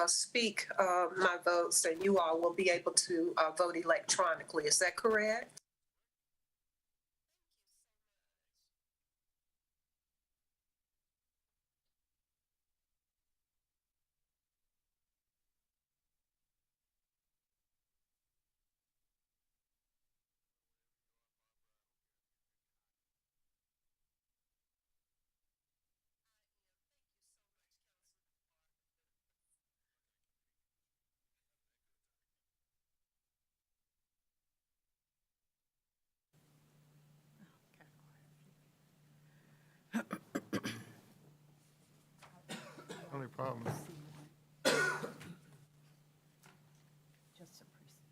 speak my votes, and you all will be able to vote electronically. Is that correct? Only problem. Just a presentation.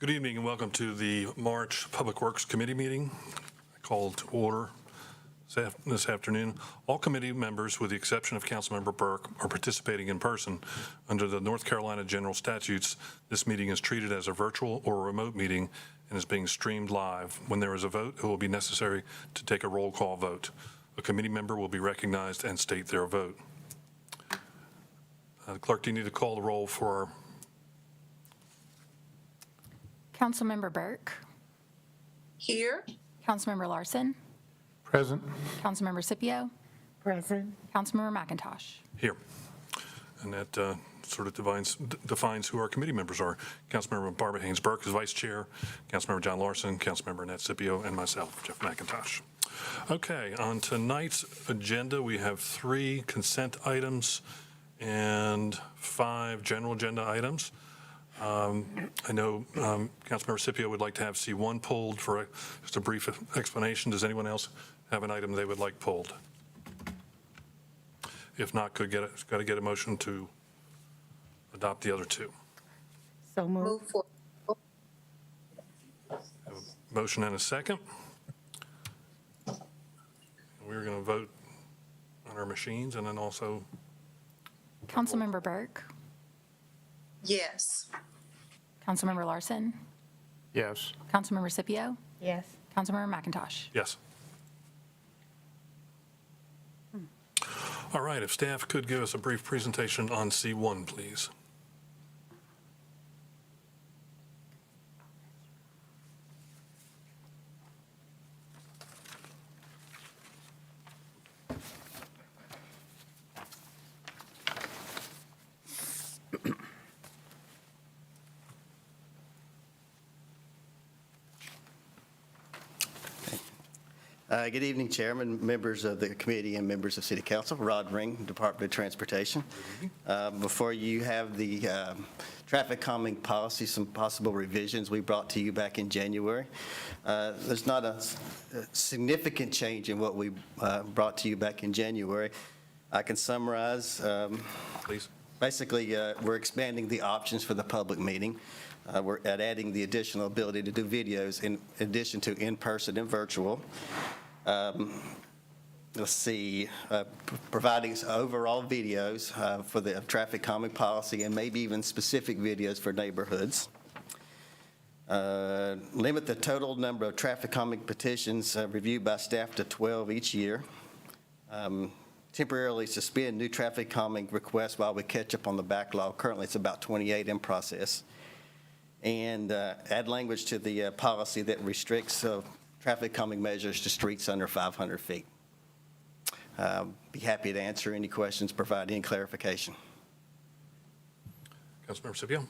Good evening and welcome to the March Public Works Committee meeting. Called to order this afternoon. All committee members, with the exception of Councilmember Burke, are participating in person. Under the North Carolina General Statutes, this meeting is treated as a virtual or a remote meeting and is being streamed live. When there is a vote, it will be necessary to take a roll call vote. A committee member will be recognized and state their vote. Clerk, do you need to call the roll for Councilmember Burke. Here. Councilmember Larson. Present. Councilmember Scipio. Present. Councilmember McIntosh. here? And that sort of defines who our committee members are. Councilmember Barbara Haynes Burke is vice chair, Councilmember John Larson, Councilmember Annette Scipio, and myself, Jeff McIntosh. Okay, on tonight's agenda, we have 3 consent items and 5 general agenda items. I know Councilmember Scipio would like to have C1 pulled for just a brief explanation. Does anyone else have an item they would like pulled? If not, got to get a motion to adopt the other 2. So moved. Move for. Motion and a second. We're going to vote on our machines and then also. Councilmember Burke. Yes. Councilmember Larson. Yes. Councilmember Scipio. Yes. Councilmember McIntosh. Yes. All right, if staff could give us a brief presentation on C1, please. Good evening, Chairman, members of the committee, and members of City Council. Rod Ring, Department of Transportation. Before you have the traffic calming policy, some possible revisions we brought to you back in January. There's not a significant change in what we brought to you back in January. I can summarize. Please. Basically, we're expanding the options for the public meeting. We're adding the additional ability to do videos in addition to in-person and virtual. Let's see, providing overall videos for the traffic calming policy and maybe even specific videos for neighborhoods. Limit the total number of traffic calming petitions reviewed by staff to 12 each year. Temporarily suspend new traffic calming requests while we catch up on the backlog. Currently, it's about 28 in process. And add language to the policy that restricts traffic calming measures to streets under 500 feet. Be happy to answer any questions, provide any clarification. Councilmember Scipio.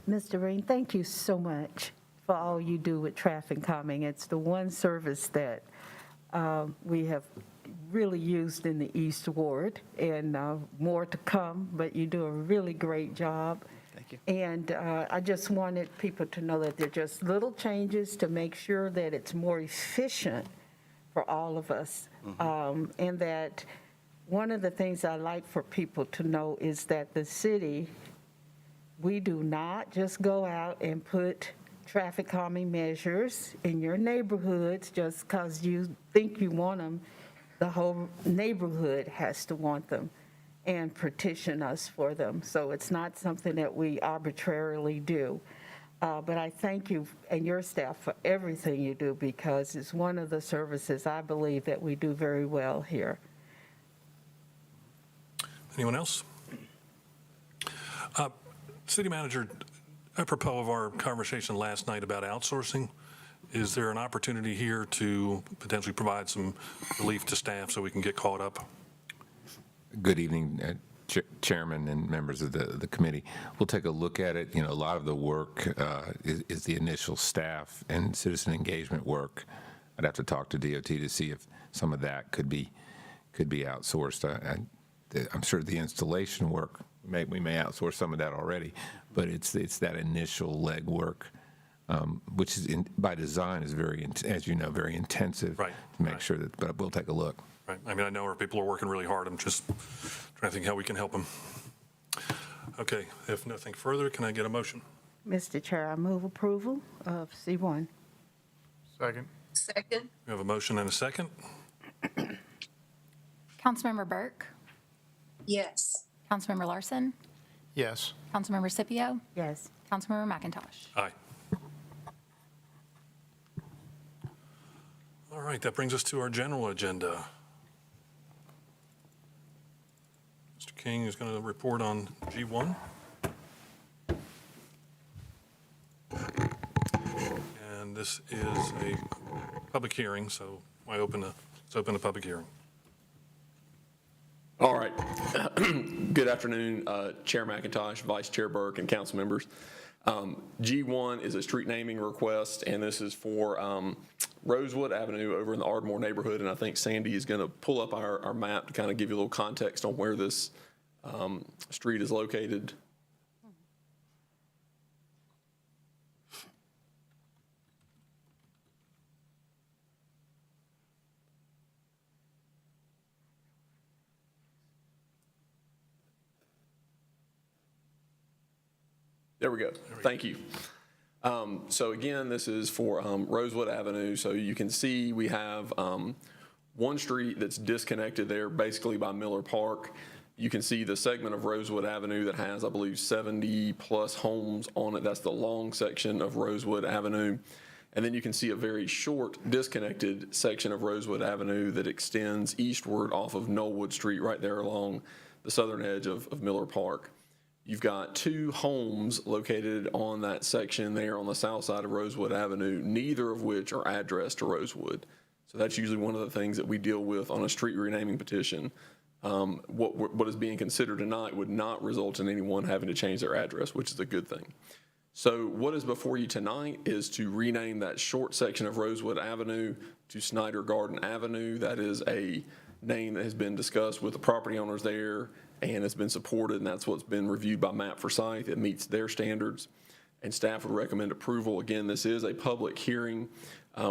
Mr. Ring, thank you so much for all you do with traffic calming. It's the one service that we have really used in the East Ward, and more to come, but you do a really great job. Thank you. And I just wanted people to know that they're just little changes to make sure that it's more efficient for all of us. And that one of the things I like for people to know is that the city, we do not just go out and put traffic calming measures in your neighborhoods just because you think you want them. The whole neighborhood has to want them. and petition us for them. So it's not something that we arbitrarily do. But I thank you and your staff for everything you do, because it's one of the services I believe that we do very well here. Anyone else? City Manager, apropos of our conversation last night about outsourcing, is there an opportunity here to potentially provide some relief to staff so we can get caught up? Good evening, Chairman and members of the committee. We'll take a look at it. You know, a lot of the work is the initial staff and citizen engagement work. I'd have to talk to DOT to see if some of that could be outsourced. I'm sure the installation work, we may outsource some of that already, but it's that initial legwork, which is by design is very, as you know, very intensive. Right. To make sure that, but we'll take a look. Right. I mean, I know our people are working really hard. I'm just trying to think how we can help them. Okay. If nothing further, can I get a motion? Mr. Chair, I move approval of C1. Second. Second. We have a motion and a second. Councilmember Burke, Yes. Councilmember Larson, Yes. Councilmember Scipio, Yes. Councilmember McIntosh. Aye. All right. That brings us to our general agenda. Mr. King is going to report on G1. And this is a public hearing, so let's open the public hearing. All right. Good afternoon, Chair McIntosh, Vice Chair Burke, and council members. G1 is a street naming request, and this is for Rosewood Avenue over in the Ardmore neighborhood. And I think Sandy is going to pull up our map to kind of give you a little context on where this street is located. There we go. Thank you. So again, this is for Rosewood Avenue. So you can see we have one street that's disconnected there basically by Miller Park. You can see the segment of Rosewood Avenue that has, I believe, 70 plus homes on it. That's the long section of Rosewood Avenue. And then you can see a very short disconnected section of Rosewood Avenue that extends eastward off of Knollwood Street right there along the southern edge of Miller Park. You've got two homes located on that section there on the south side of Rosewood Avenue, neither of which are addressed to Rosewood. So that's usually one of the things that we deal with on a street renaming petition. What is being considered tonight would not result in anyone having to change their address, which is a good thing. So what is before you tonight is to rename that short section of Rosewood Avenue to Snyder Garden Avenue. That is a name that has been discussed with the property owners there and has been supported, and that's what's been reviewed by Map Forsyth. It meets their standards, and staff would recommend approval. Again, this is a public hearing.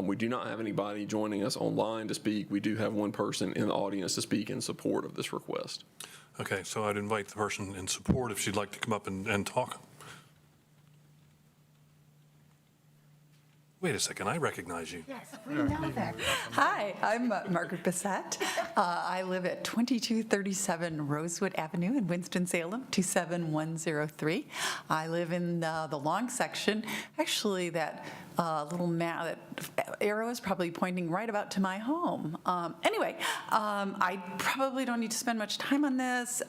We do not have anybody joining us online to speak. We do have one person in the audience to speak in support of this request. Okay, so I'd invite the person in support if she'd like to come up and talk. Wait a second, I recognize you. Yes, we know that. Hi, I'm Margaret Bissett. I live at 2237 Rosewood Avenue in Winston-Salem, 27103. I live in the long section. Actually, that little map, that arrow is probably pointing right about to my home. Anyway, I probably don't need to spend much time on this.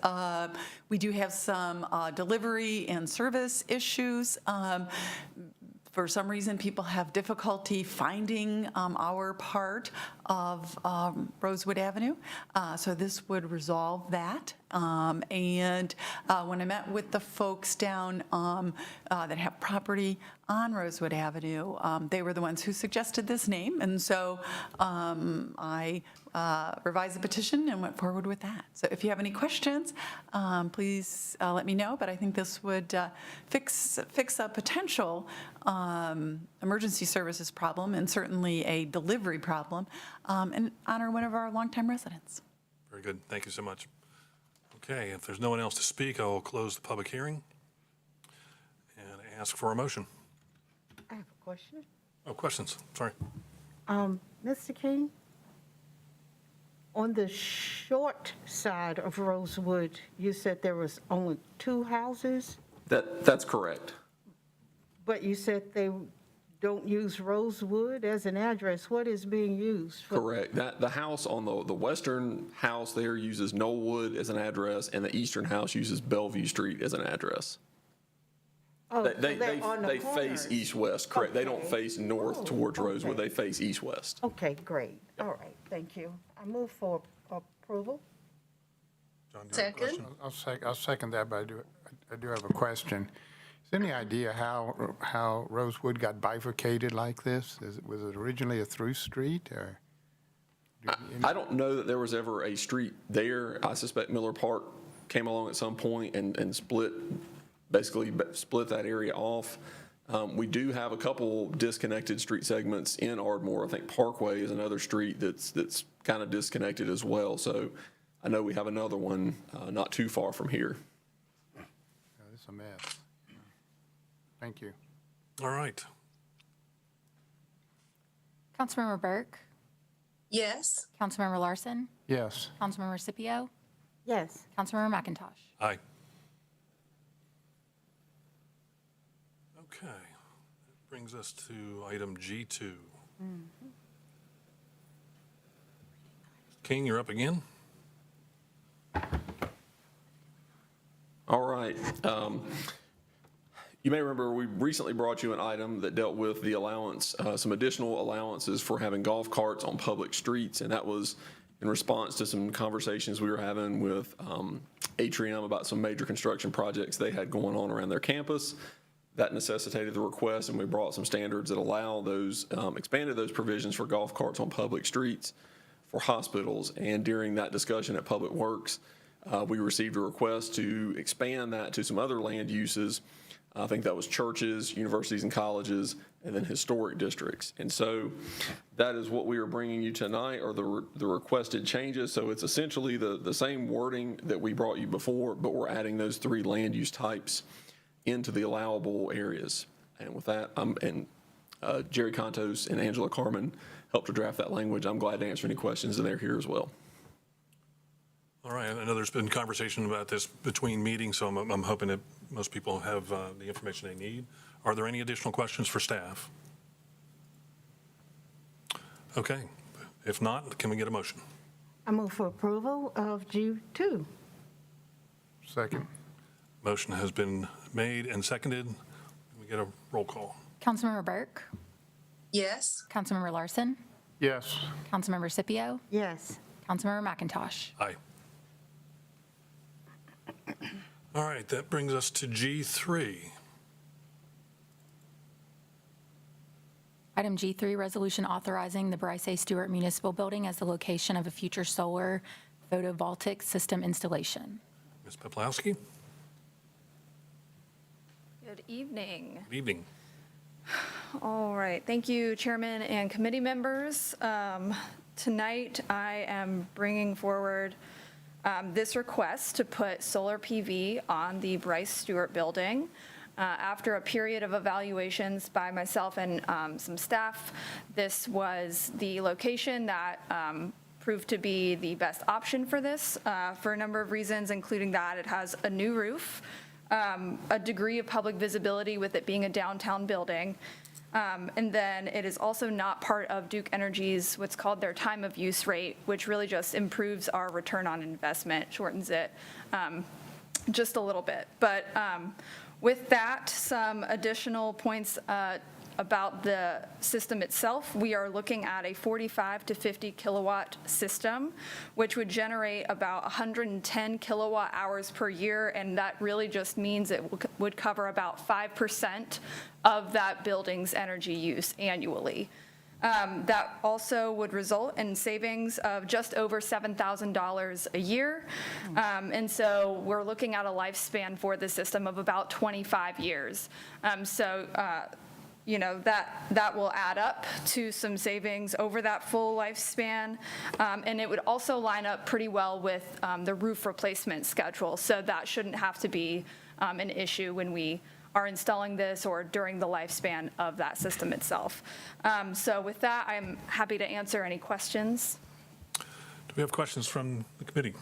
We do have some delivery and service issues. For some reason, people have difficulty finding our part of Rosewood Avenue, so this would resolve that. And when I met with the folks down that have property on Rosewood Avenue, they were the ones who suggested this name, and so I revised the petition and went forward with that. So if you have any questions, please let me know, but I think this would fix a potential emergency services problem and certainly a delivery problem, and honor one of our longtime residents. Very good, thank you so much. Okay, if there's no one else to speak, I'll close the public hearing and ask for a motion. I have a question. Oh, questions, sorry. Mr. King, On the short side of Rosewood, you said there was only 2 houses, That's correct. but you said they don't use Rosewood as an address. What is being used? Correct. The house on the western house there uses Knollwood as an address, and the eastern house uses Bellevue Street as an address. Oh, so They they're on the face corners. east-west, correct. They don't Okay. face north towards Rosewood, they face east-west. Okay, great. All right, thank you. I move for approval. John, do you have a Second. question? I'll second that, but I do have a question. Is there any idea how Rosewood got bifurcated like this? Was it originally a through street, or? I don't know that there was ever a street there. I suspect Miller Park came along at some point and split that area off. We do have a couple disconnected street segments in Ardmore. I think Parkway is another street that's kind of disconnected as well. So I know we have another one not too far from here. It's a mess. Thank you. All right. Councilmember Burke, Yes. Councilmember Larson, Yes. Councilmember Scipio, Yes. Councilmember McIntosh. Aye. Okay. That brings us to item G2. King, you're up again. All right. You may remember we recently brought you an item that dealt with the allowance, some additional allowances for having golf carts on public streets, and that was in response to some conversations we were having with Atrium about some major construction projects they had going on around their campus. That necessitated the request, and we brought some standards that allow those, expanded those provisions for golf carts on public streets for hospitals. And during that discussion at Public Works, we received a request to expand that to some other land uses. I think that was churches, universities and colleges, and then historic districts. And so that is what we are bringing you tonight, are the requested changes. So it's essentially the same wording that we brought you before, but we're adding those 3 land use types into the allowable areas. And with that, Jerry Contos and Angela Carmen helped to draft that language. I'm glad to answer any questions, and they're here as well. All right. I know there's been conversation about this between meetings, so I'm hoping that most people have the information they need. Are there any additional questions for staff? Okay. If not, can we get a motion? I move for approval of G2. Second. Motion has been made and seconded. Can we get a roll call? Councilmember Burke, Yes. Councilmember Larson, Yes. Councilmember Scipio, Yes. Councilmember McIntosh. Aye. All right, that brings us to G3. Item G3, resolution authorizing the Bryce A. Stewart Municipal Building as the location of a future solar photovoltaic system installation. Ms. Peplowski, Good evening. good evening. All right, thank you, Chairman and committee members. Tonight, I am bringing forward this request to put solar PV on the Bryce Stewart Building. After a period of evaluations by myself and some staff, this was the location that proved to be the best option for this for a number of reasons, including that it has a new roof, a degree of public visibility with it being a downtown building, and then it is also not part of Duke Energy's what's called their time of use rate, which really just improves our return on investment, shortens it just a little bit. But with that, some additional points about the system itself. We are looking at a 45 to 50 kilowatt system, which would generate about 110 kilowatt hours per year, and that really just means it would cover about 5% of that building's energy use annually. That also would result in savings of just over $7,000 a year. And so we're looking at a lifespan for the system of about 25 years. You know, that will add up to some savings over that full lifespan. And it would also line up pretty well with the roof replacement schedule. So that shouldn't have to be an issue when we are installing this or during the lifespan of that system itself. So with that, I'm happy to answer any questions. Do we have questions from the committee?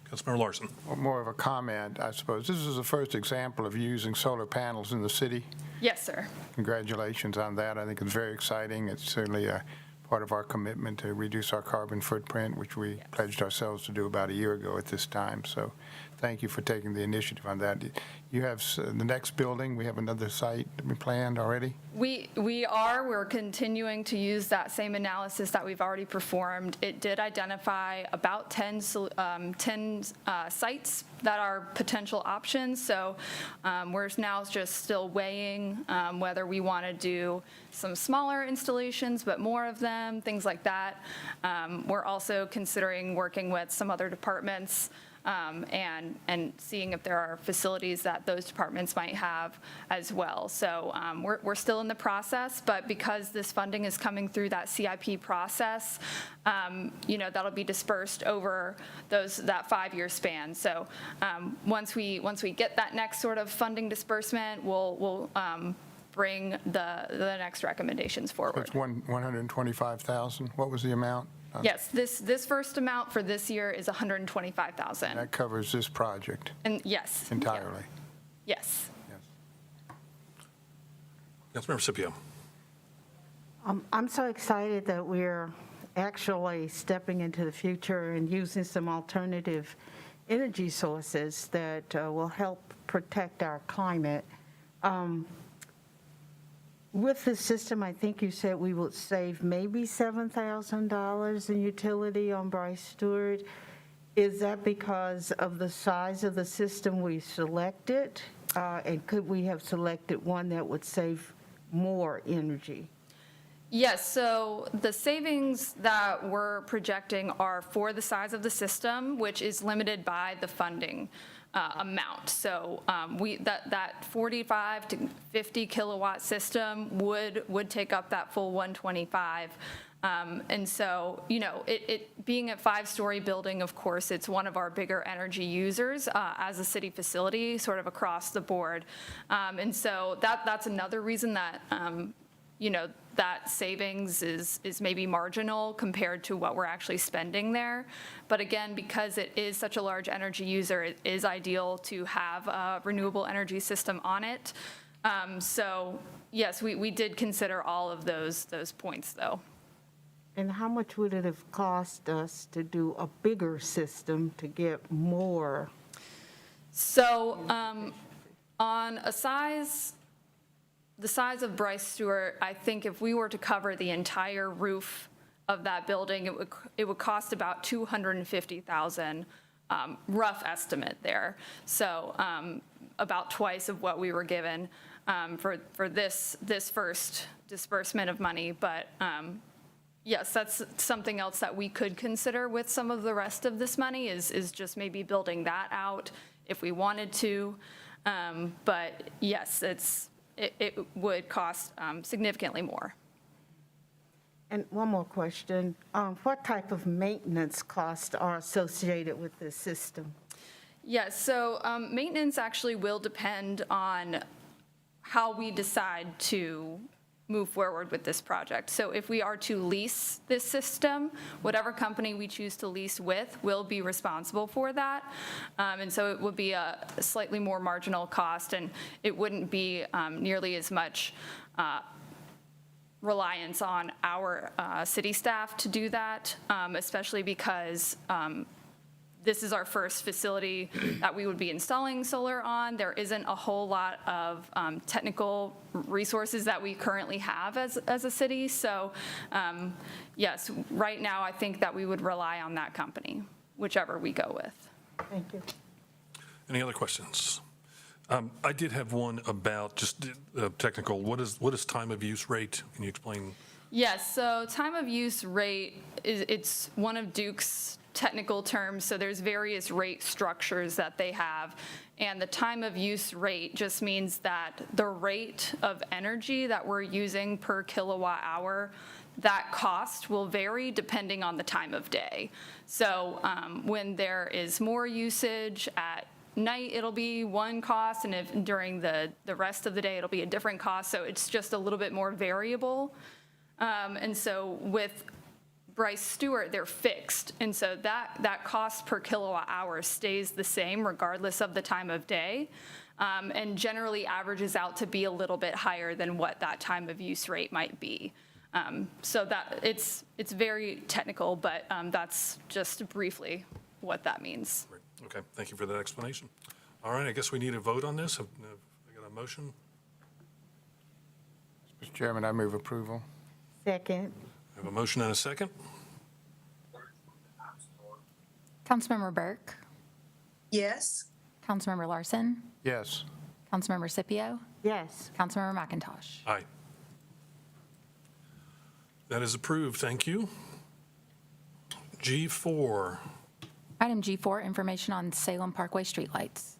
Councilmember Larson. More of a comment, I suppose. This is the first example of using solar panels in the city. Yes, sir. Congratulations on that. I think it's very exciting. It's certainly a part of our commitment to reduce our carbon footprint, which we pledged ourselves to do about a year ago at this time. So thank you for taking the initiative on that. You have the next building, we have another site planned already? We're continuing to use that same analysis that we've already performed. It did identify about 10 sites that are potential options. So we're now just still weighing whether we want to do some smaller installations, but more of them, things like that. We're also considering working with some other departments and seeing if there are facilities that those departments might have as well. So we're still in the process, but because this funding is coming through that CIP process, that'll be dispersed over that 5-year span. So once we get that next sort of funding disbursement, we'll bring the next recommendations forward. It's 125,000. What was the amount? Yes, this first amount for this year is $125,000. That covers this project And yes. entirely. Yes. Councilmember Scipio. I'm so excited that we're actually stepping into the future and using some alternative energy sources that will help protect our climate. With the system, I think you said we would save maybe $7,000 in utility on Bryce Stewart. Is that because of the size of the system we selected? And could we have selected one that would save more energy? Yes, so the savings that we're projecting are for the size of the system, which is limited by the funding amount. So that 45 to 50 kilowatt system would take up that full 125. And so, it being a 5-story building, of course, it's one of our bigger energy users as a city facility, sort of across the board. And so that's another reason that, that savings is maybe marginal compared to what we're actually spending there. But again, because it is such a large energy user, it is ideal to have a renewable energy system on it. So yes, we did consider all of those points, though. And how much would it have cost us to do a bigger system to get more? So on the size of Bryce Stewart, I think if we were to cover the entire roof of that building, it would cost about $250,000, rough estimate there. So about twice of what we were given for this first disbursement of money. But yes, that's something else that we could consider with some of the rest of this money is just maybe building that out if we wanted to. But yes, it would cost significantly more. And one more question. What type of maintenance costs are associated with this system? Yes, so maintenance actually will depend on how we decide to move forward with this project. So if we are to lease this system, whatever company we choose to lease with will be responsible for that. And so it would be a slightly more marginal cost, and it wouldn't be nearly as much reliance on our city staff to do that, especially because this is our first facility that we would be installing solar on. There isn't a whole lot of technical resources that we currently have as a city. So yes, right now I think that we would rely on that company, whichever we go with. Thank you. Any other questions? I did have one about just technical. What is time of use rate? Can you explain? Yes, so time of use rate it's one of Duke's technical terms. So there's various rate structures that they have. And the time of use rate just means that the rate of energy that we're using per kilowatt hour, that cost will vary depending on the time of day. So when there is more usage at night, it'll be one cost, and if during the rest of the day, it'll be a different cost. So it's just a little bit more variable. And so with Bryce Stewart, they're fixed. And so that cost per kilowatt hour stays the same regardless of the time of day, and generally averages out to be a little bit higher than what that time of use rate might be. So that it's very technical, but that's just briefly what that means. Great. Okay, thank you for that explanation. All right, I guess we need a vote on this. I got a motion. Mr. Chairman, I move approval. Second. I have a motion and a second. Councilmember Burke, Yes. Councilmember Larson, Yes. Councilmember Scipio, Yes. Councilmember McIntosh. Aye. That is approved, thank you. G4, Item G4, information on Salem Parkway streetlights.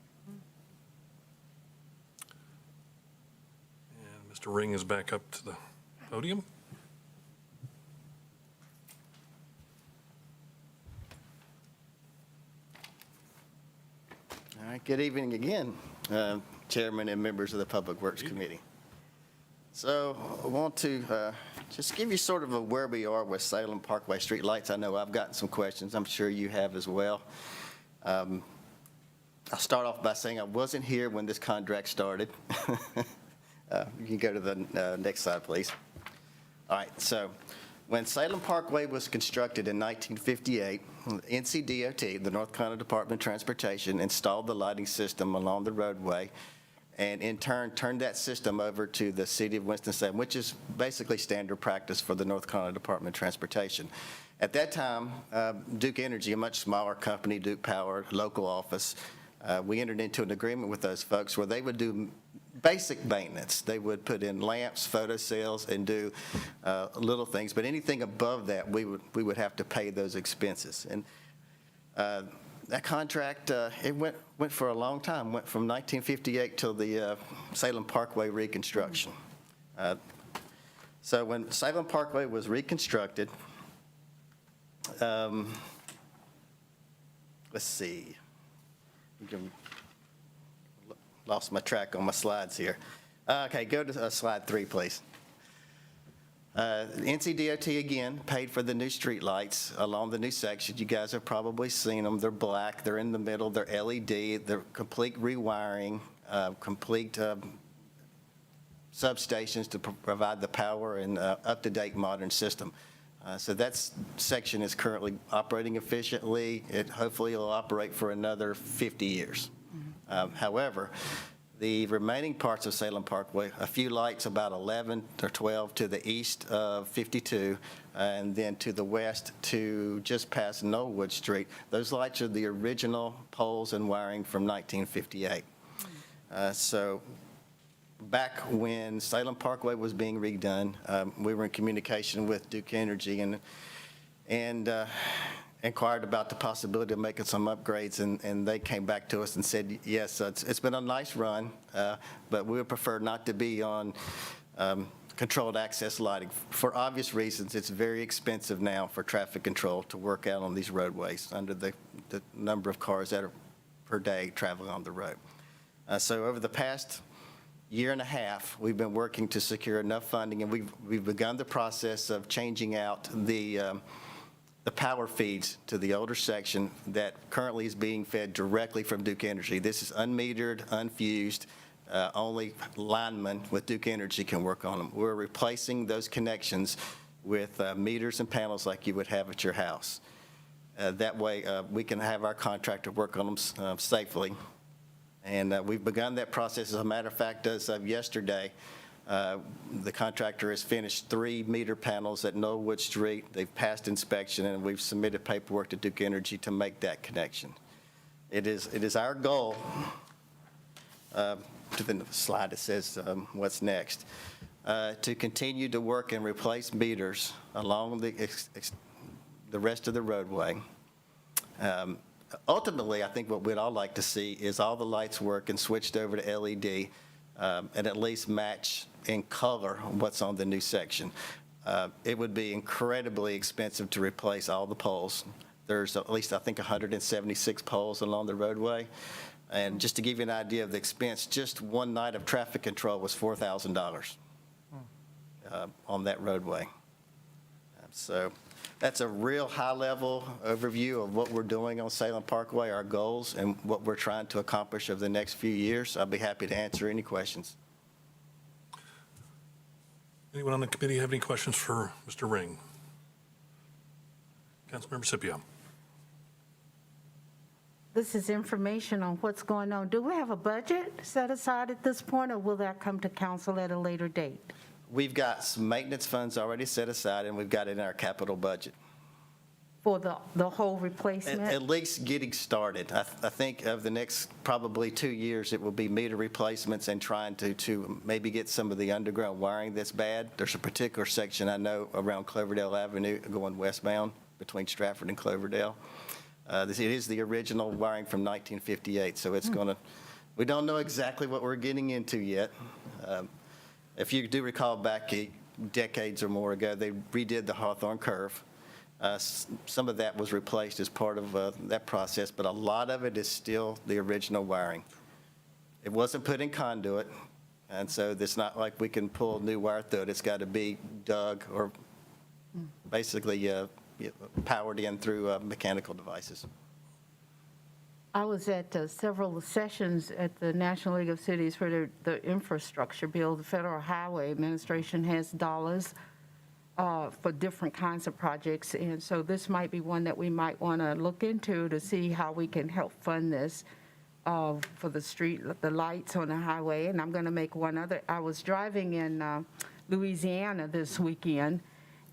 and Mr. Ring is back up to the podium. All right, good evening again, Chairman and members of the Public Works Committee. So I want to just give you sort of a where we are with Salem Parkway streetlights. I know I've gotten some questions. I'm sure you have as well. I'll start off by saying I wasn't here when this contract started. You can go to the next slide, please. All right, so when Salem Parkway was constructed in 1958, NCDOT, the North Carolina Department of Transportation, installed the lighting system along the roadway, and in turn turned that system over to the city of Winston-Salem, which is basically standard practice for the North Carolina Department of Transportation. At that time, Duke Energy, a much smaller company, Duke Power, local office, we entered into an agreement with those folks where they would do basic maintenance. They would put in lamps, photo cells, and do little things. But anything above that, we would have to pay those expenses. And that contract, it went for a long time. Went from 1958 till the Salem Parkway reconstruction. So when Salem Parkway was reconstructed, let's see. Lost my track on my slides here. Okay, go to slide 3, please. NCDOT, again, paid for the new street lights along the new section. You guys have probably seen them. They're black. They're in the middle. They're LED. They're complete rewiring, complete substations to provide the power and up-to-date modern system. So that section is currently operating efficiently. It hopefully will operate for another 50 years. However, the remaining parts of Salem Parkway, a few lights, about 11 or 12 to the east of 52, and then to the west to just past Knollwood Street. Those lights are the original poles and wiring from 1958. So back when Salem Parkway was being redone, we were in communication with Duke Energy and inquired about the possibility of making some upgrades, and they came back to us and said, yes, it's been a nice run, but we would prefer not to be on controlled access lighting. For obvious reasons, it's very expensive now for traffic control to work out on these roadways under the number of cars that are per day traveling on the road. So over the past year and a half, we've been working to secure enough funding, and we've begun the process of changing out the power feeds to the older section that currently is being fed directly from Duke Energy. This is unmetered, unfused. Only linemen with Duke Energy can work on them. We're replacing those connections with meters and panels like you would have at your house. That way, we can have our contractor work on them safely. And we've begun that process. As a matter of fact, as of yesterday, the contractor has finished 3 meter panels at Knollwood Street. They've passed inspection, and we've submitted paperwork to Duke Energy to make that connection. It is our goal, to the slide that says what's next, to continue to work and replace meters along the rest of the roadway. Ultimately, I think what we'd all like to see is all the lights work and switched over to LED and at least match in color what's on the new section. It would be incredibly expensive to replace all the poles. There's at least, I think, 176 poles along the roadway. And just to give you an idea of the expense, just one night of traffic control was $4,000 on that roadway. So That's a real high-level overview of what we're doing on Salem Parkway, our goals, and what we're trying to accomplish over the next few years. I'll be happy to answer any questions. Anyone on the committee have any questions for Mr. Ring? Councilmember Scipio. This is information on what's going on. Do we have a budget set aside at this point, or will that come to council at a later date? We've got some maintenance funds already set aside, and we've got it in our capital budget. For the whole replacement? At least getting started. I think of the next probably 2 years, it will be meter replacements and trying to maybe get some of the underground wiring that's bad. There's a particular section I know around Cloverdale Avenue going westbound between Stratford and Cloverdale. It is the original wiring from 1958, so it's going to, we don't know exactly what we're getting into yet. If you do recall back decades or more ago, they redid the Hawthorne Curve. Some of that was replaced as part of that process, but a lot of it is still the original wiring. It wasn't put in conduit, and so it's not like we can pull new wire through it. It's got to be dug or basically powered in through mechanical devices. I was at several sessions at the National League of Cities for the infrastructure bill. The Federal Highway Administration has dollars for different kinds of projects, and so this might be one that we might want to look into to see how we can help fund this for the lights on the highway. And I'm going to make one other. I was driving in Louisiana this weekend,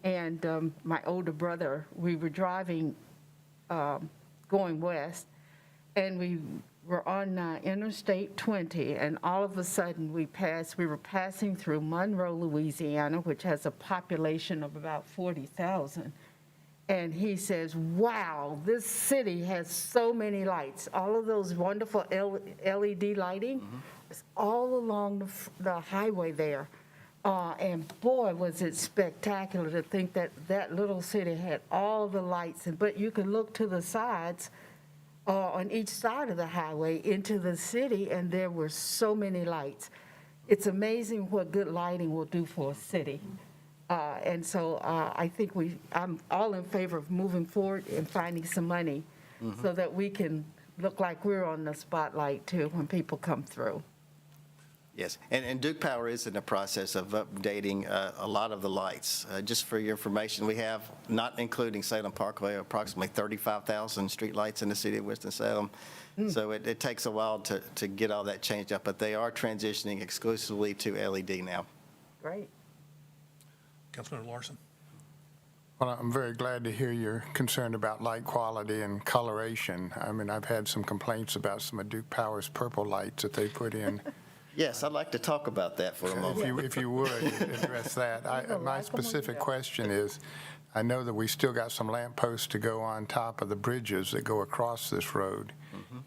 and my older brother, we were driving going west, and we were on Interstate 20, and all of a sudden we were passing through Monroe, Louisiana, which has a population of about 40,000. And he says, wow, this city has so many lights. All of those wonderful LED lighting is all along the highway there. And boy, was it spectacular to think that that little city had all the lights. But you could look to the sides on each side of the highway into the city, and there were so many lights. It's amazing what good lighting will do for a city. And so I think I'm all in favor of moving forward and finding some money so that we can look like we're on the spotlight too when people come through. Yes, and Duke Power is in the process of updating a lot of the lights. Just for your information, we have, not including Salem Parkway, approximately 35,000 street lights in the city of Winston-Salem. So it takes a while to get all that changed up, but they are transitioning exclusively to LED now. Great. Councilmember Larson. Well, I'm very glad to hear you're concerned about light quality and coloration. I mean, I've had some complaints about some of Duke Power's purple lights that they put in. Yes, I'd like to talk about that for a moment. If you would, address that. My specific question is, I know that we still got some lamp posts to go on top of the bridges that go across this road.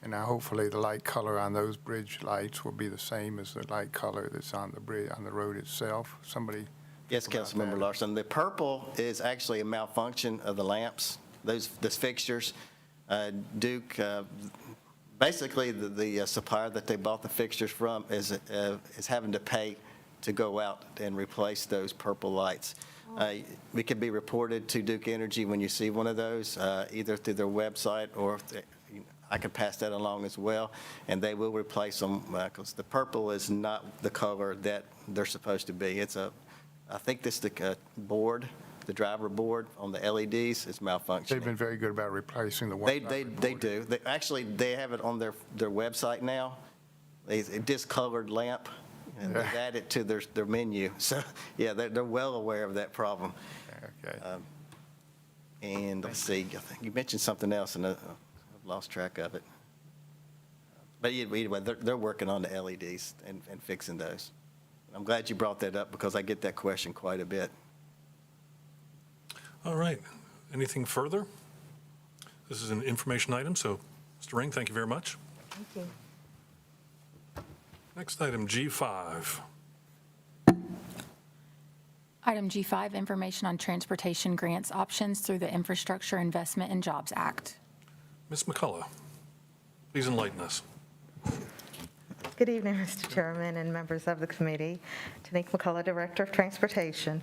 And now hopefully the light color on those bridge lights will be the same as the light color that's on the bridge, on the road itself. Somebody. Yes, Councilmember Larson. The purple is actually a malfunction of the lamps, those fixtures. Duke, basically the supplier that they bought the fixtures from is having to pay to go out and replace those purple lights. We can be reported to Duke Energy when you see one of those, either through their website or I can pass that along as well, and they will replace them because the purple is not the color that they're supposed to be. I think this the board, the driver board on the LEDs is malfunctioning. They've been very good about replacing the one. They do. They have it on their website now. A discolored lamp, and they've added to their menu. So yeah, they're well aware of that problem. Okay. And let's see, I think you mentioned something else, and I've lost track of it. But anyway, they're working on the LEDs and fixing those. I'm glad you brought that up because I get that question quite a bit. All right. Anything further? This is an information item, so Mr. Ring, thank you very much. Thank you. Next item, G5. Item G5, information on transportation grants options through the Infrastructure Investment and Jobs Act. Ms. McCullough, please enlighten us. Good evening, Mr. Chairman and members of the committee. Tanique McCullough, Director of Transportation.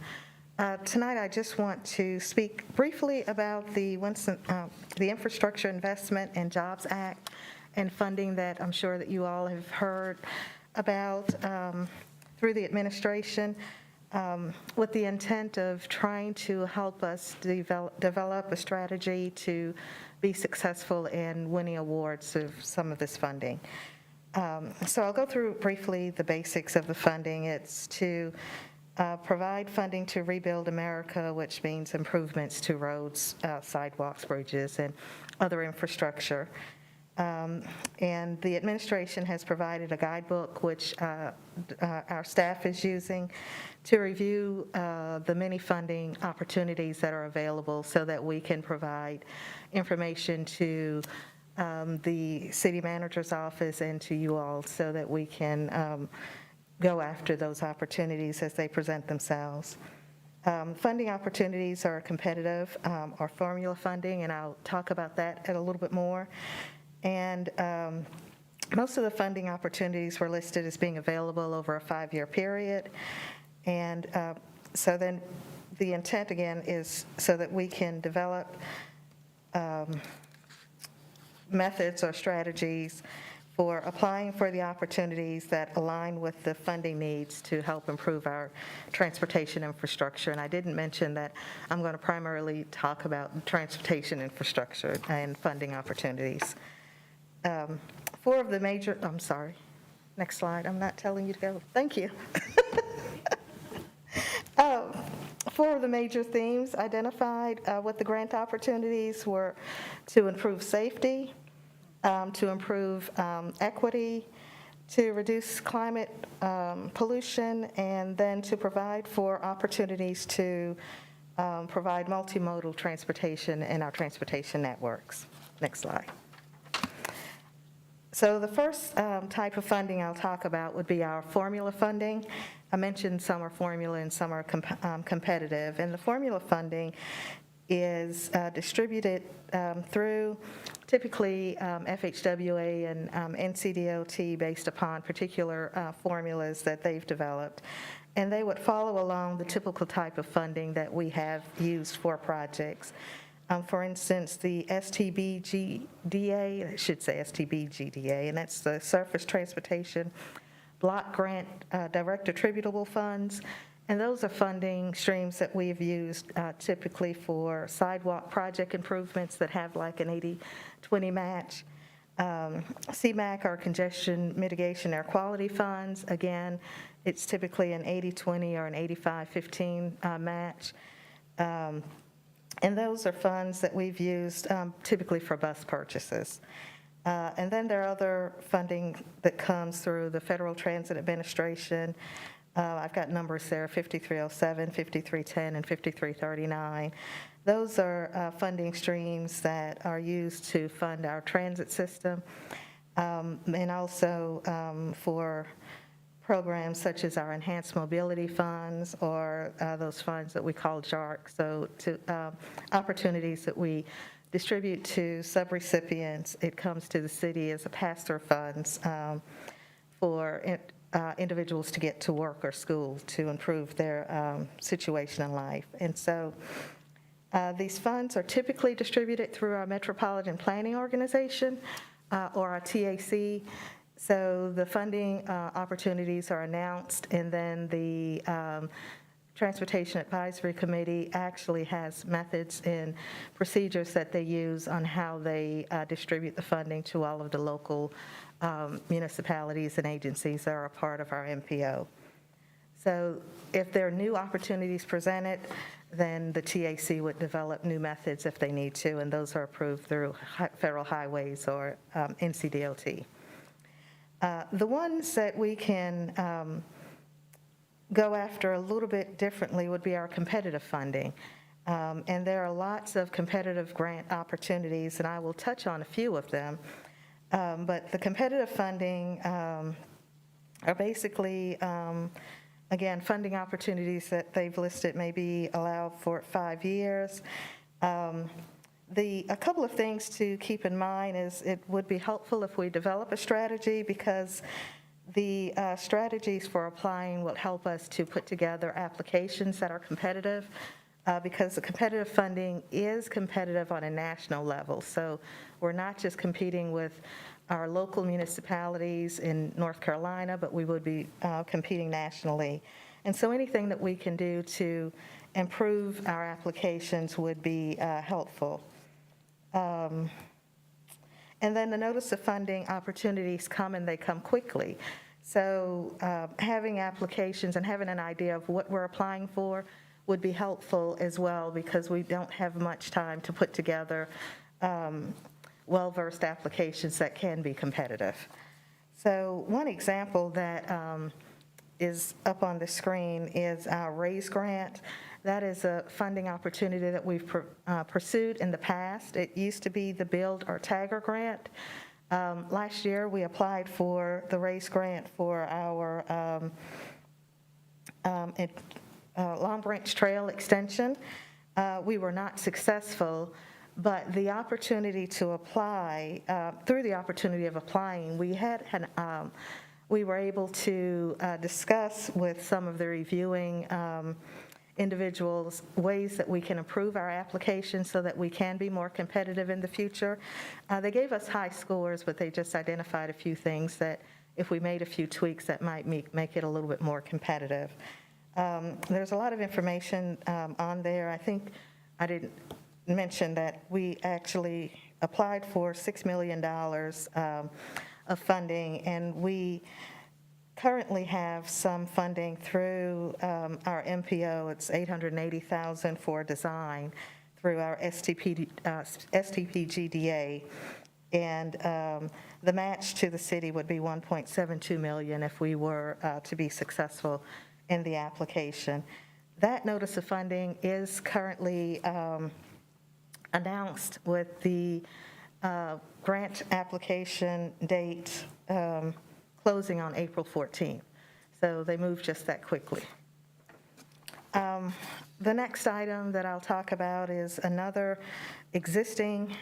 Tonight, I just want to speak briefly about the Infrastructure Investment and Jobs Act and funding that I'm sure that you all have heard about through the administration, with the intent of trying to help us develop a strategy to be successful in winning awards of some of this funding. So I'll go through briefly the basics of the funding. It's to provide funding to rebuild America, which means improvements to roads, sidewalks, bridges, and other infrastructure. And the administration has provided a guidebook, which our staff is using to review the many funding opportunities that are available so that we can provide information to the city manager's office and to you all so that we can go after those opportunities as they present themselves. Funding opportunities are competitive or formula funding, and I'll talk about that a little bit more. And most of the funding opportunities were listed as being available over a 5-year period. And so then the intent, again, is so that we can develop methods or strategies for applying for the opportunities that align with the funding needs to help improve our transportation infrastructure. And I didn't mention that I'm going to primarily talk about transportation infrastructure and funding opportunities. 4 of the major, I'm sorry, next slide, I'm not telling you to go, thank you. 4 of the major themes identified with the grant opportunities were to improve safety, to improve equity, to reduce climate pollution, and then to provide for opportunities to provide multimodal transportation in our transportation networks. Next slide. So the first type of funding I'll talk about would be our formula funding. I mentioned some are formula and some are competitive. And the formula funding is distributed through typically FHWA and NCDOT based upon particular formulas that they've developed. And they would follow along the typical type of funding that we have used for projects. For instance, the STBGDA, I should say STBGDA, and that's the Surface Transportation Block Grant Direct Attributable Funds. And those are funding streams that we've used typically for sidewalk project improvements that have like an 80-20 match. CMAQ are Congestion Mitigation Air Quality Funds. Again, it's typically an 80-20 or an 85-15 match. And those are funds that we've used typically for bus purchases. And then there are other funding that comes through the Federal Transit Administration. I've got numbers there, 5307, 5310, and 5339. Those are funding streams that are used to fund our transit system, and also for programs such as our enhanced mobility funds or those funds that we call JARC, so to opportunities that we distribute to subrecipients. It comes to the city as a pass-through funds for individuals to get to work or school to improve their situation in life. And so these funds are typically distributed through our Metropolitan Planning Organization or our TAC. So the funding opportunities are announced, and then the Transportation Advisory Committee actually has methods and procedures that they use on how they distribute the funding to all of the local municipalities and agencies that are a part of our MPO. So if there are new opportunities presented, then the TAC would develop new methods if they need to, and those are approved through federal highways or NCDOT. The ones that we can go after a little bit differently would be our competitive funding. And there are lots of competitive grant opportunities, and I will touch on a few of them. But the competitive funding are basically, again, funding opportunities that they've listed maybe allow for 5 years. A couple of things to keep in mind is it would be helpful if we develop a strategy, because The strategies for applying will help us to put together applications that are competitive, because the competitive funding is competitive on a national level. So we're not just competing with our local municipalities in North Carolina, but we would be competing nationally. And so anything that we can do to improve our applications would be helpful. And then the notice of funding opportunities come and they come quickly. So having applications and having an idea of what we're applying for would be helpful as well, because we don't have much time to put together well-versed applications that can be competitive. So one example that is up on the screen is our RAISE grant. That is a funding opportunity that we've pursued in the past. It used to be the Build or Tagger grant. Last year, we applied for the RAISE grant for our Long Branch Trail extension. We were not successful, but the opportunity to apply, through the opportunity of applying, we were able to discuss with some of the reviewing individuals ways that we can improve our application so that we can be more competitive in the future. They gave us high scores, but they just identified a few things that if we made a few tweaks that might make it a little bit more competitive. There's a lot of information on there. I think I didn't mention that we actually applied for $6 million of funding, and we currently have some funding through our MPO. It's $880,000 for design through our STPGDA, and the match to the city would be $1.72 million if we were to be successful in the application. That notice of funding is currently announced with the grant application date closing on April 14th. So they move just that quickly. The next item that I'll talk about is another existing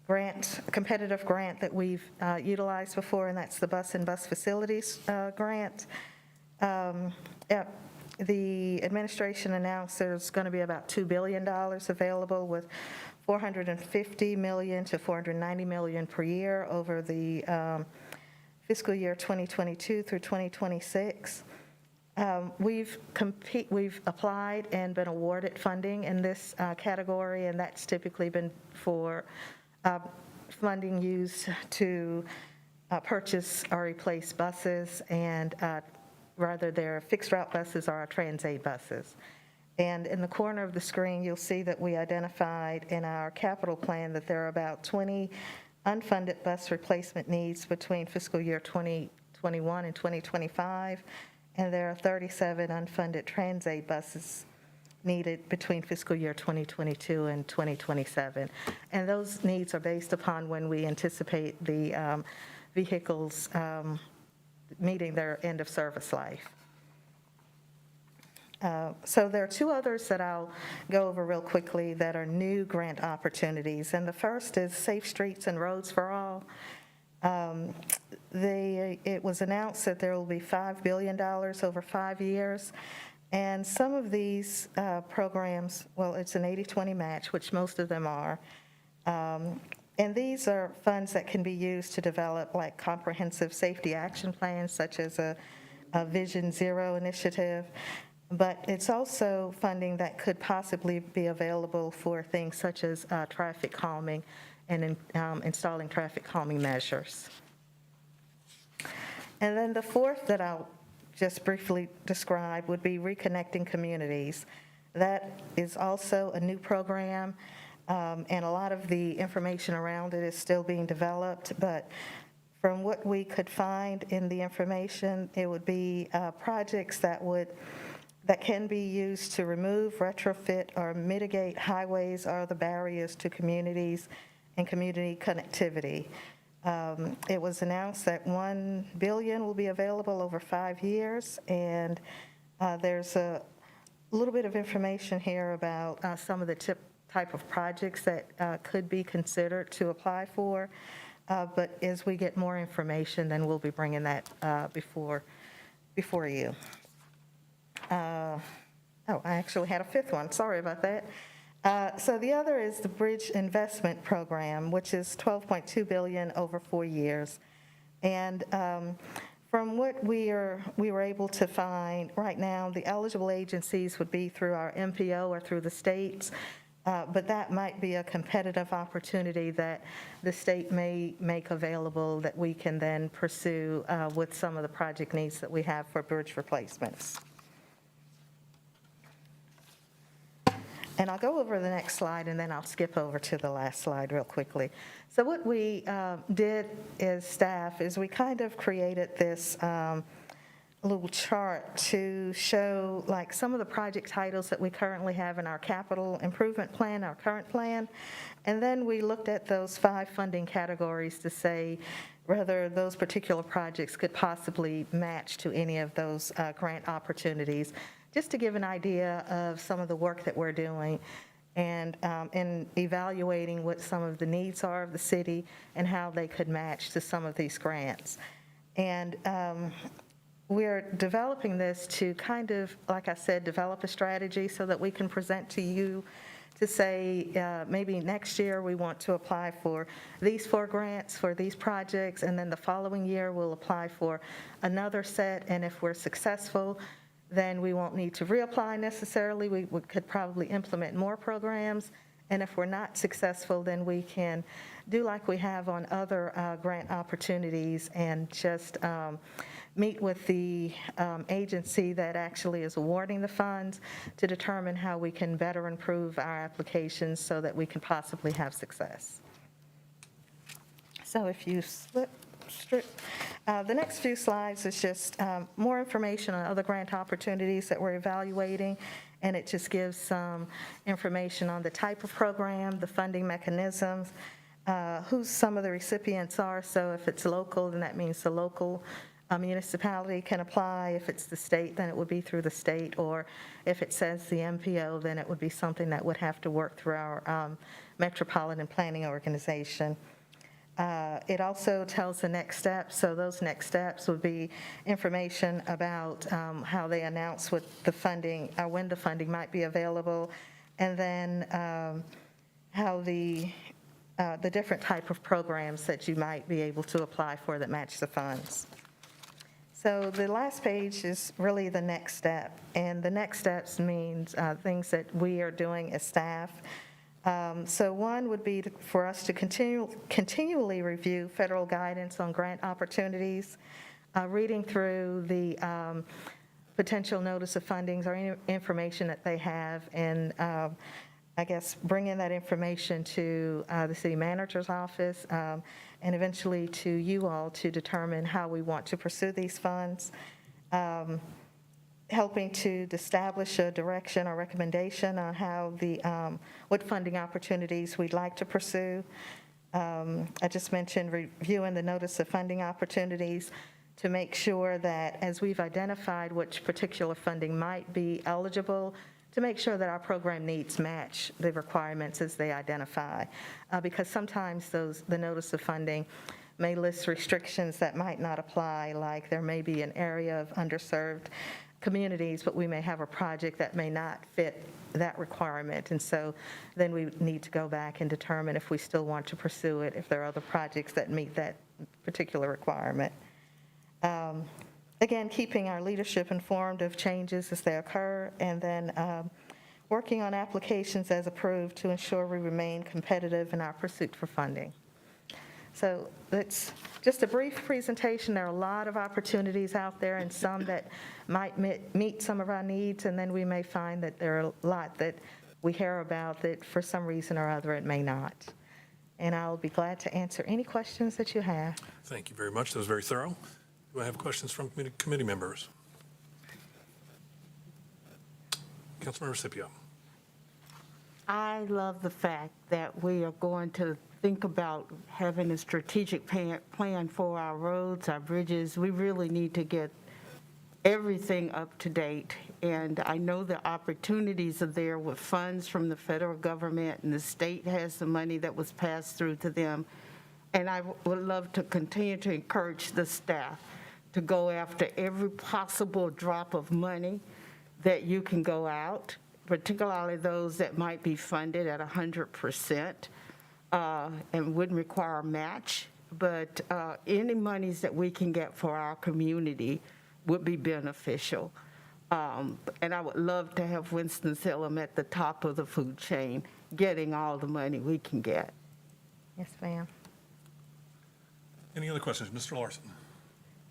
competitive grant that we've utilized before, and that's the Bus and Bus Facilities grant. The administration announced there's going to be about $2 billion available, with $450 million to $490 million per year over the fiscal year 2022 through 2026. We've applied and been awarded funding in this category, and that's typically been for funding used to purchase or replace buses, and rather they're fixed route buses or our Trans-Aid buses. And in the corner of the screen, you'll see that we identified in our capital plan that there are about 20 unfunded bus replacement needs between fiscal year 2021 and 2025, and there are 37 unfunded Trans-Aid buses needed between fiscal year 2022 and 2027. And those needs are based upon when we anticipate the vehicles meeting their end of service life. So there are two others that I'll go over real quickly that are new grant opportunities. And the first is Safe Streets and Roads for All. It was announced that there will be $5 billion over 5 years. And some of these programs, well, it's an 80-20 match, which most of them are. And these are funds that can be used to develop like comprehensive safety action plans, such as a Vision Zero initiative. But it's also funding that could possibly be available for things such as traffic calming and installing traffic calming measures. And then the fourth that I'll just briefly describe would be Reconnecting Communities. That is also a new program. And a lot of the information around it is still being developed, but from what we could find in the information, it would be projects that can be used to remove, retrofit, or mitigate highways or the barriers to communities and community connectivity. It was announced that $1 billion will be available over 5 years, and there's a little bit of information here about some of the type of projects that could be considered to apply for. But as we get more information, then we'll be bringing that before you. Oh, I actually had a fifth one. Sorry about that. So the other is the Bridge Investment Program, which is $12.2 billion over 4 years. And from what we were able to find, right now, the eligible agencies would be through our MPO or through the states, but that might be a competitive opportunity that the state may make available that we can then pursue with some of the project needs that we have for bridge replacements. And I'll go over the next slide, and then I'll skip over to the last slide real quickly. So what we did as staff is we kind of created this little chart to show like some of the project titles that we currently have in our capital improvement plan, our current plan. And then we looked at those 5 funding categories to say whether those particular projects could possibly match to any of those grant opportunities, just to give an idea of some of the work that we're doing and in evaluating what some of the needs are of the city and how they could match to some of these grants. And we're developing this to kind of, like I said, develop a strategy so that we can present to you to say maybe next year we want to apply for these 4 grants for these projects, and then the following year we'll apply for another set, and if we're successful, then we won't need to reapply necessarily. We could probably implement more programs. And if we're not successful, then we can do like we have on other grant opportunities and just meet with the agency that actually is awarding the funds to determine how we can better improve our applications so that we can possibly have success. So if you the next few slides is just more information on other grant opportunities that we're evaluating, and it just gives some information on the type of program, the funding mechanisms, who some of the recipients are. So if it's local, then that means the local municipality can apply. If it's the state, then it would be through the state, or if it says the MPO, then it would be something that would have to work through our metropolitan planning organization. It also tells the next steps, so those next steps would be information about how they announce what the funding, when the funding might be available, and then how the different type of programs that you might be able to apply for that match the funds. So the last page is really the next step, and the next steps means things that we are doing as staff. So one would be for us to continually review federal guidance on grant opportunities, reading through the potential notice of fundings or any information that they have, and I guess bringing that information to the city manager's office and eventually to you all to determine how we want to pursue these funds. Helping to establish a direction or recommendation on how what funding opportunities we'd like to pursue. I just mentioned reviewing the notice of funding opportunities to make sure that as we've identified which particular funding might be eligible, to make sure that our program needs match the requirements as they identify. Because sometimes the notice of funding may list restrictions that might not apply, like there may be an area of underserved communities, but we may have a project that may not fit that requirement. And so then we need to go back and determine if we still want to pursue it, if there are other projects that meet that particular requirement. Again, keeping our leadership informed of changes as they occur, and then working on applications as approved to ensure we remain competitive in our pursuit for funding. So that's just a brief presentation. There are a lot of opportunities out there, and some that might meet some of our needs, and then we may find that there are a lot that we hear about that for some reason or other it may not. And I'll be glad to answer any questions that you have. Thank you very much. That was very thorough. Do I have questions from committee members? Councilmember Scipio. I love the fact that we are going to think about having a strategic plan for our roads, our bridges. We really need to get everything up to date. And I know the opportunities are there with funds from the federal government, and the state has the money that was passed through to them. And I would love to continue to encourage the staff to go after every possible drop of money that you can go out, particularly those that might be funded at 100% and wouldn't require a match. But any monies that we can get for our community would be beneficial. And I would love to have Winston-Salem at the top of the food chain, getting all the money we can get. Yes, ma'am. Any other questions? Mr. Larson?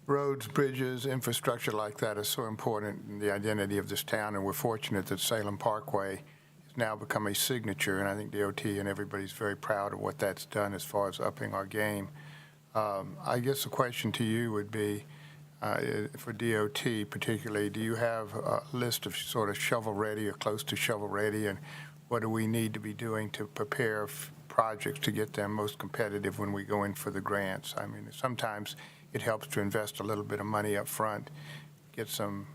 Roads, bridges, infrastructure like that is so important in the identity of this town, and we're fortunate that Salem Parkway has now become a signature, and I think DOT and everybody's very proud of what that's done as far as upping our game. I guess the question to you would be, for DOT particularly, do you have a list of sort of shovel-ready or close to shovel-ready, and what do we need to be doing to prepare projects to get them most competitive when we go in for the grants? I mean, sometimes it helps to invest a little bit of money up front, get some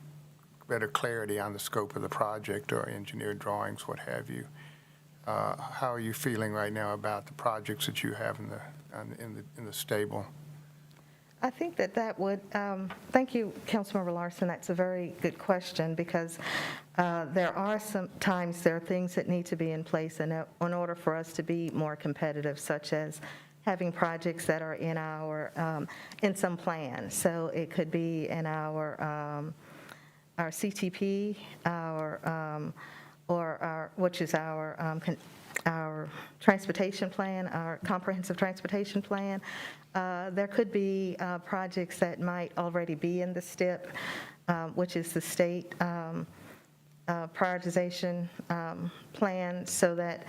better clarity on the scope of the project or engineered drawings, what have you. How are you feeling right now about the projects that you have in the stable? I think that would, thank you, Councilmember Larson. That's a very good question, because there are things that need to be in place in order for us to be more competitive, such as having projects that are in some plan. So it could be in our CTP, which is our transportation plan, our comprehensive transportation plan. There could be projects that might already be in the STIP, which is the state prioritization plan, so that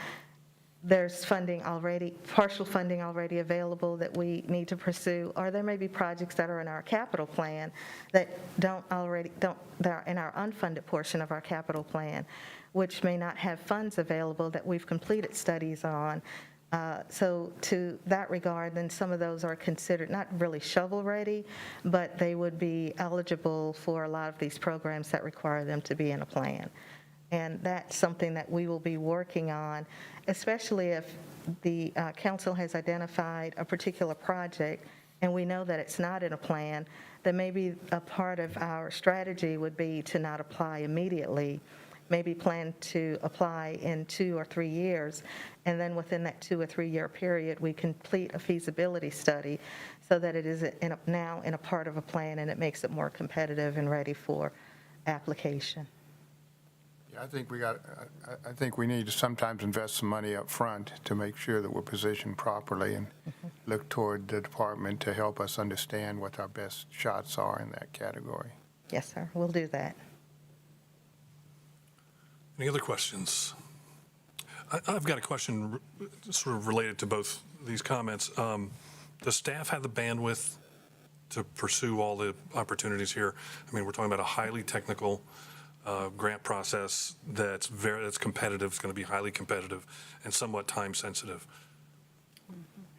there's partial funding already available that we need to pursue, or there may be projects that are in our capital plan that that are in our unfunded portion of our capital plan, which may not have funds available that we've completed studies on. So to that regard, then some of those are considered not really shovel-ready, but they would be eligible for a lot of these programs that require them to be in a plan. And that's something that we will be working on, especially if the council has identified a particular project and we know that it's not in a plan, then maybe a part of our strategy would be to not apply immediately, maybe plan to apply in 2 or 3 years, and then within that 2 or 3 year period, we complete a feasibility study so that it is now in a part of a plan and it makes it more competitive and ready for application. Yeah, I think we need to sometimes invest some money up front to make sure that we're positioned properly and look toward the department to help us understand what our best shots are in that category. Yes, sir, we'll do that. Any other questions? I've got a question sort of related to both these comments. Does staff have the bandwidth to pursue all the opportunities here? I mean, we're talking about a highly technical grant process that's competitive. It's going to be highly competitive and somewhat time sensitive.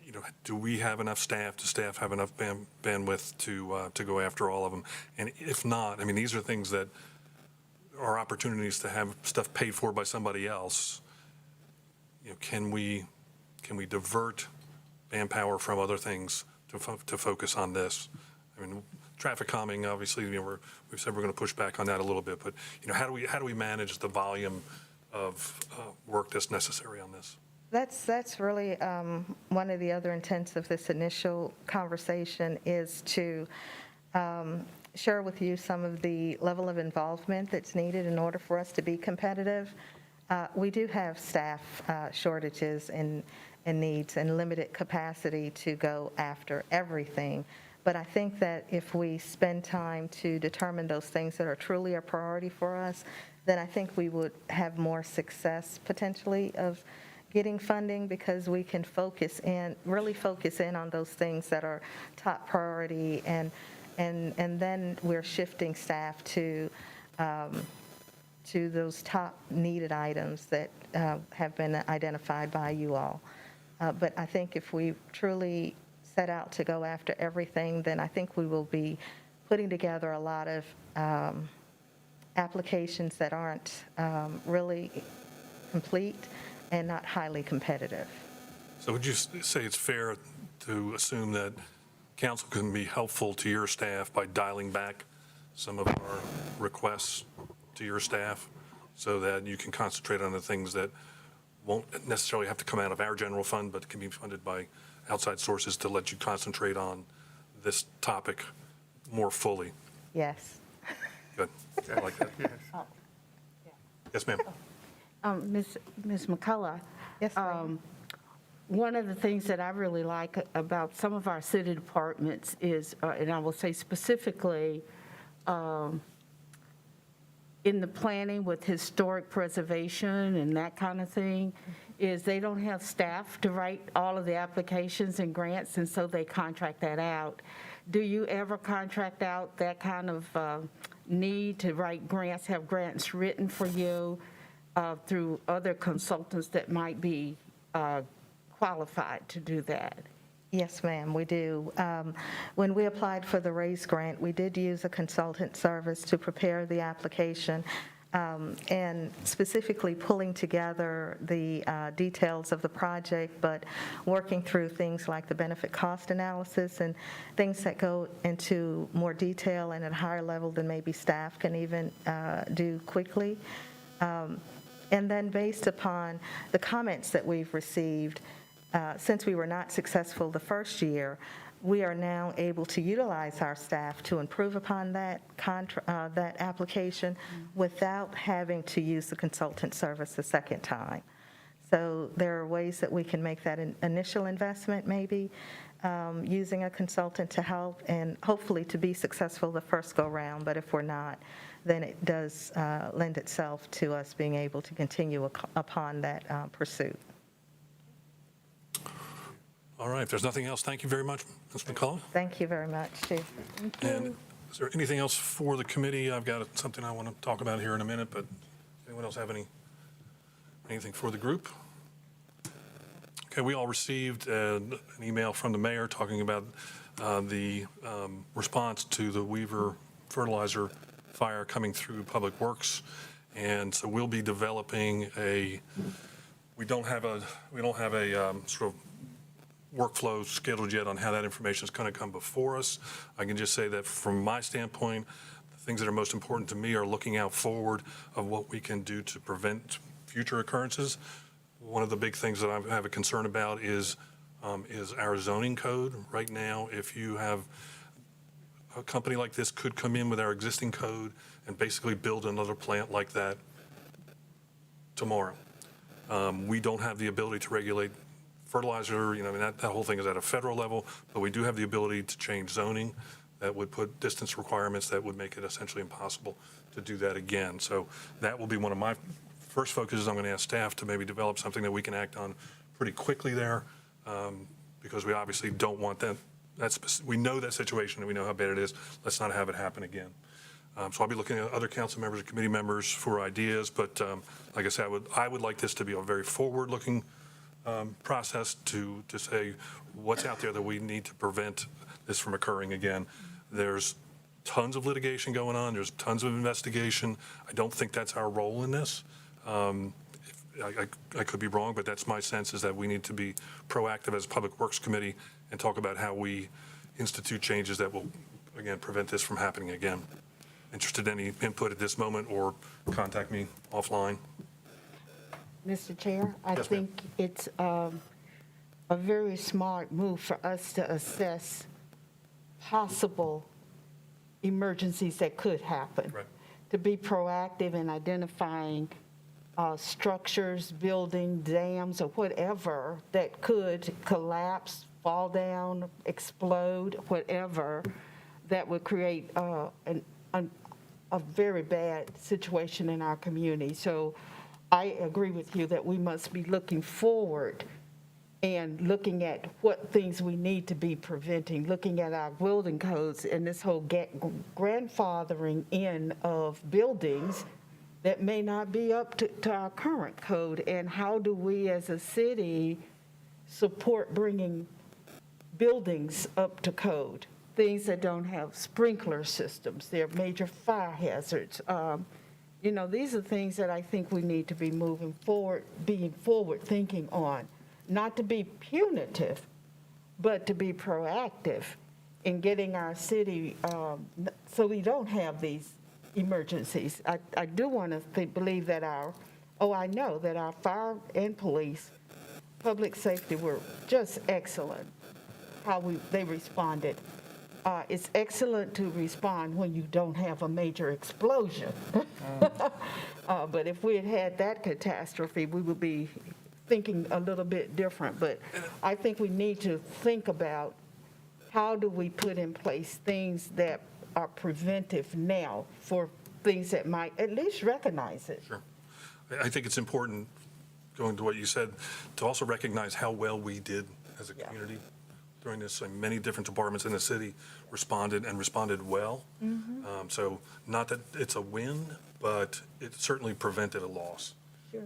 You know, do we have enough staff? Does staff have enough bandwidth to go after all of them? And if not, I mean, these are things that are opportunities to have stuff paid for by somebody else. You know, can we divert manpower from other things to focus on this? I mean, traffic calming, obviously, you know, we've said we're going to push back on that a little bit, but you know, how do we manage the volume of work that's necessary on this? That's really one of the other intents of this initial conversation, is to share with you some of the level of involvement that's needed in order for us to be competitive. We do have staff shortages and needs and limited capacity to go after everything. But I think that if we spend time to determine those things that are truly a priority for us, then I think we would have more success potentially of getting funding, because we can really focus in on those things that are top priority, and then we're shifting staff to those top needed items that have been identified by you all. But I think if we truly set out to go after everything, then I think we will be putting together a lot of applications that aren't really complete and not highly competitive. So would you say it's fair to assume that council can be helpful to your staff by dialing back some of our requests to your staff so that you can concentrate on the things that won't necessarily have to come out of our general fund, but can be funded by outside sources to let you concentrate on this topic more fully. Yes. Good. I like that. Yes, ma'am. Ms. McCullough, Yes, ma'am. one of the things that I really like about some of our city departments is, and I will say specifically, in the planning with historic preservation and that kind of thing, is they don't have staff to write all of the applications and grants, and so they contract that out. Do you ever contract out that kind of need to write grants, have grants written for you through other consultants that might be qualified to do that? Yes, ma'am, we do. When we applied for the RAISE grant, we did use a consultant service to prepare the application, and specifically pulling together the details of the project, but working through things like the benefit cost analysis and things that go into more detail and at a higher level than maybe staff can even do quickly. And then based upon the comments that we've received, since we were not successful the first year, we are now able to utilize our staff to improve upon that that application without having to use the consultant service a second time. So there are ways that we can make that initial investment, maybe using a consultant to help and hopefully to be successful the first go-round. But if we're not, then it does lend itself to us being able to continue upon that pursuit. All right, if there's nothing else, thank you very much, Ms. McCullough. Thank you very much, Chief. And is there anything else for the committee? I've got something I want to talk about here in a minute, but anyone else have anything for the group? Okay, we all received an email from the mayor talking about the response to the Weaver fertilizer fire coming through Public Works. And so we'll be developing we don't have a sort of workflow scheduled yet on how that information is going to come before us. I can just say that from my standpoint, the things that are most important to me are looking out forward of what we can do to prevent future occurrences. One of the big things that I have a concern about is our zoning code. Right now, if you have a company like this could come in with our existing code and basically build another plant like that tomorrow. We don't have the ability to regulate fertilizer, that whole thing is at a federal level, but we do have the ability to change zoning that would put distance requirements that would make it essentially impossible to do that again. So that will be one of my first focuses. I'm going to ask staff to maybe develop something that we can act on pretty quickly there, because we obviously don't want that. We know that situation and we know how bad it is. Let's not have it happen again. So I'll be looking at other council members and committee members for ideas, but like I said, I would like this to be a very forward-looking process to say what's out there that we need to prevent this from occurring again. There's tons of litigation going on. There's tons of investigation. I don't think that's our role in this. I could be wrong, but that's my sense, is that we need to be proactive as a Public Works Committee and talk about how we institute changes that will, again, prevent this from happening again. Interested in any input at this moment, or contact me offline. Mr. Chair, I Yes, ma'am. think it's a very smart move for us to assess possible emergencies that could happen. Right. To be proactive in identifying structures, buildings, dams, or whatever that could collapse, fall down, explode, whatever, that would create a very bad situation in our community. So I agree with you that we must be looking forward and looking at what things we need to be preventing, looking at our building codes and this whole grandfathering in of buildings that may not be up to our current code, and how do we as a city support bringing buildings up to code, things that don't have sprinkler systems, they're major fire hazards. These are things that I think we need to be moving forward, being forward thinking on, not to be punitive, but to be proactive in getting our city, so we don't have these emergencies. I do want to believe that I know that our fire and police, public safety were just excellent, how they responded. It's excellent to respond when you don't have a major explosion. But if we had had that catastrophe, we would be thinking a little bit different. But I think we need to think about how do we put in place things that are preventive now for things that might at least recognize it. Sure. I think it's important, going to what you said, to also recognize how well we did as a community during this. Many different departments in the city responded well. So not that it's a win, but it certainly prevented a loss. Sure.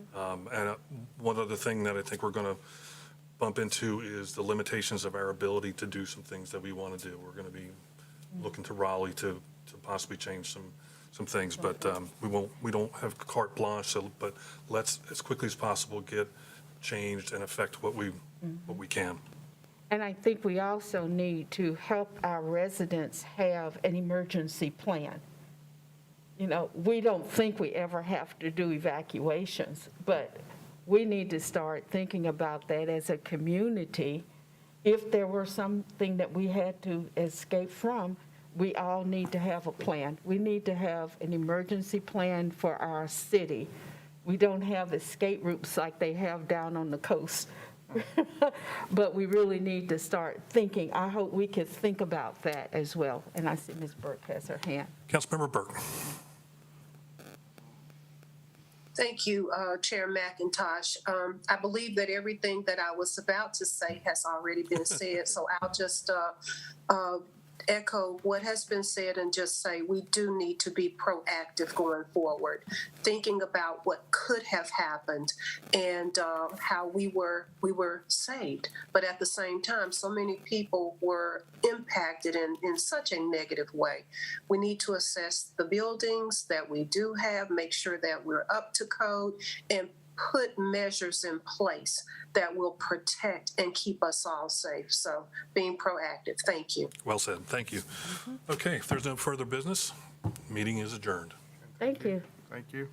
And one other thing that I think we're going to bump into is the limitations of our ability to do some things that we want to do. We're going to be looking to Raleigh to possibly change some things, but we don't have carte blanche. But let's, as quickly as possible, get changed and affect what we can. And I think we also need to help our residents have an emergency plan. You know, we don't think we ever have to do evacuations, but we need to start thinking about that as a community. If there were something that we had to escape from, we all need to have a plan. We need to have an emergency plan for our city. We don't have escape routes like they have down on the coast. But we really need to start thinking. I hope we could think about that as well. And I see Ms. Burke has her hand. Councilmember Burke. Thank you, Chair McIntosh. I believe that everything that I was about to say has already been said, so I'll just echo what has been said and just say we do need to be proactive going forward, thinking about what could have happened and how we were saved. But at the same time, so many people were impacted in such a negative way. We need to assess the buildings that we do have, make sure that we're up to code, and put measures in place that will protect and keep us all safe. So being proactive. Thank you. Well said. Thank you. Okay, if there's no further business, meeting is adjourned. Thank you. Thank you.